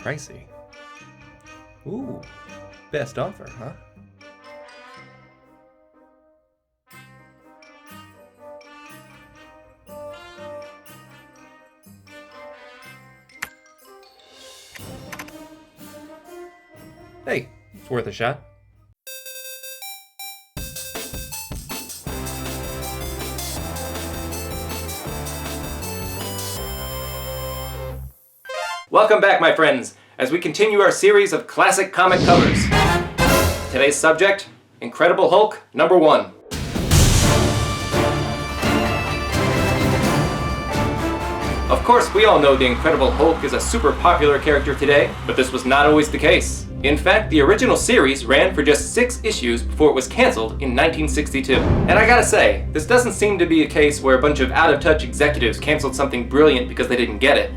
Pricey. Ooh, best offer, huh? Hey, it's worth a shot. Welcome back, my friends, as we continue our series of classic comic covers. Today's subject, Incredible Hulk #1. Of course, we all know the Incredible Hulk is a super popular character today, but this was not always the case. In fact, the original series ran for just 6 issues before it was cancelled in 1962. And I gotta say, this doesn't seem to be a case where a bunch of out-of-touch executives canceled something brilliant because they didn't get it.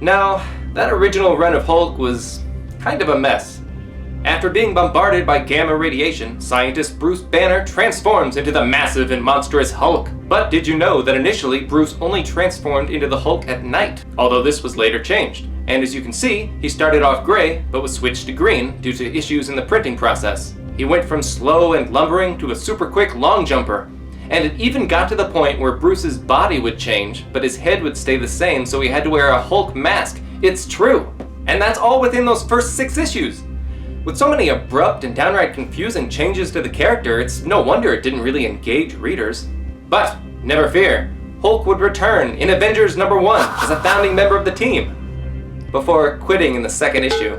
No, that original run of Hulk was kind of a mess. After being bombarded by gamma radiation, scientist Bruce Banner transforms into the massive and monstrous Hulk. But did you know that initially Bruce only transformed into the Hulk at night, although this was later changed. And as you can see, he started off gray, but was switched to green due to issues in the printing process. He went from slow and lumbering to a super quick long jumper. And it even got to the point where Bruce's body would change, but his head would stay the same, so he had to wear a Hulk mask. It's true! And that's all within those first 6 issues! With so many abrupt and downright confusing changes to the character, it's no wonder it didn't really engage readers. But, never fear, Hulk would return in Avengers #1 as a founding member of the team, before quitting in the 2nd issue.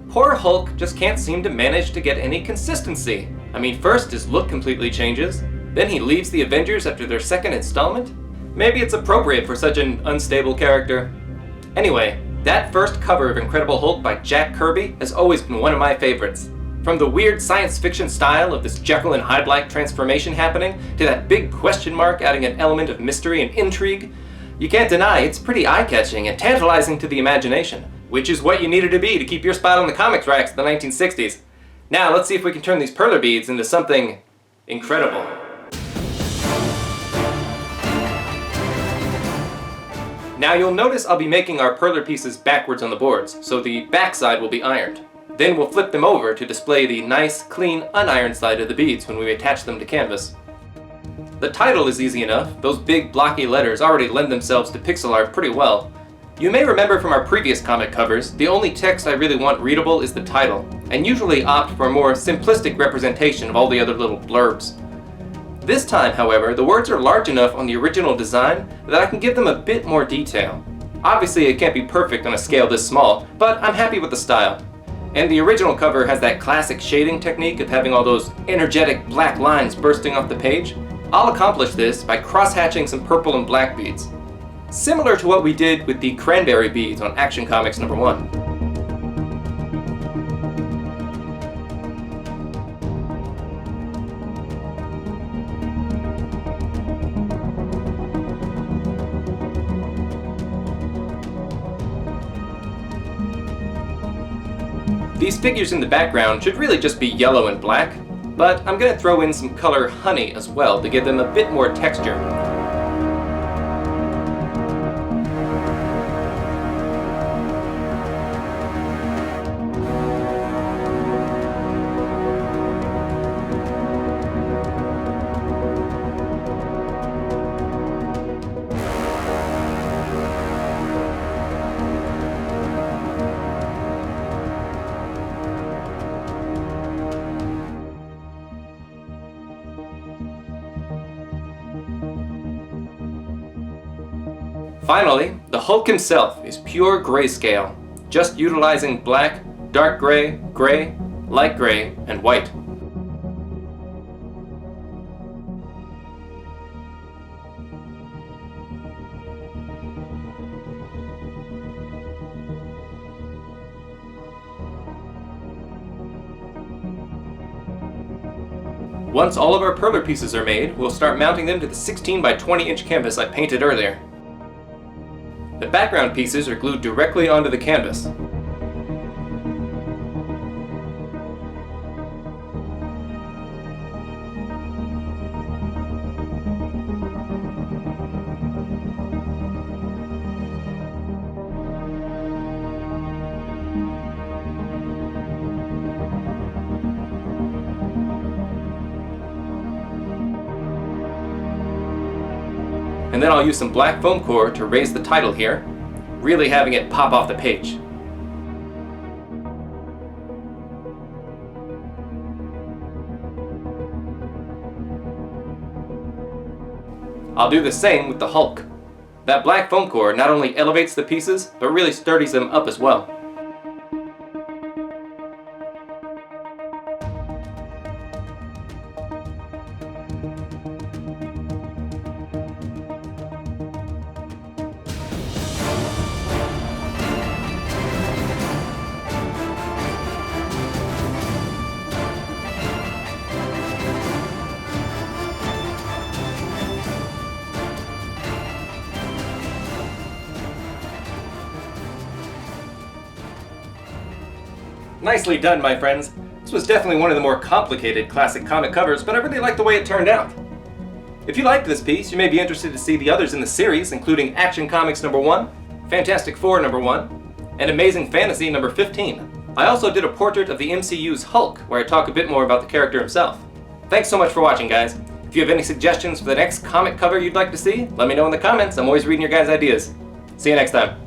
Poor Hulk just can't seem to manage to get any consistency. I mean, first his look completely changes, then he leaves the Avengers after their 2nd installment? Maybe it's appropriate for such an unstable character. Anyway, that first cover of Incredible Hulk by Jack Kirby has always been one of my favorites. From the weird science fiction style of this Jekyll and Hyde-like transformation happening, to that big question mark adding an element of mystery and intrigue, you can't deny it's pretty eye-catching and tantalizing to the imagination, which is what you needed to be to keep your spot on the comics racks in the 1960s. Now let's see if we can turn these perler beads into something incredible. Now you'll notice I'll be making our perler pieces backwards on the boards, so the backside will be ironed. Then we'll flip them over to display the nice, clean, unironed side of the beads when we attach them to canvas. The title is easy enough. Those big blocky letters already lend themselves to pixel art pretty well. You may remember from our previous comic covers, the only text I really want readable is the title, and usually opt for a more simplistic representation of all the other little blurbs. This time, however, the words are large enough on the original design that I can give them a bit more detail. Obviously, it can't be perfect on a scale this small, but I'm happy with the style. And the original cover has that classic shading technique of having all those energetic black lines bursting off the page. I'll accomplish this by cross-hatching some purple and black beads, similar to what we did with the cranberry beads on Action Comics #1. These figures in the background should really just be yellow and black, but I'm going to throw in some color honey as well to give them a bit more texture. Finally, the Hulk himself is pure grayscale, just utilizing black, dark gray, gray, light gray, and white. Once all of our perler pieces are made, we'll start mounting them to the 16 by 20 inch canvas I painted earlier. The background pieces are glued directly onto the canvas. and then I'll use some black foam core to raise the title here, really having it pop off the page. I'll do the same with the Hulk. That black foam core not only elevates the pieces, but really sturdies them up as well. Nicely done, my friends. This was definitely one of the more complicated classic comic covers, but I really like the way it turned out. If you liked this piece, you may be interested to see the others in the series, including Action Comics #1, Fantastic Four #1, and Amazing Fantasy #15. I also did a portrait of the MCU's Hulk, where I talk a bit more about the character himself. Thanks so much for watching, guys. If you have any suggestions for the next comic cover you'd like to see, let me know in the comments. I'm always reading your guys' ideas. See you next time.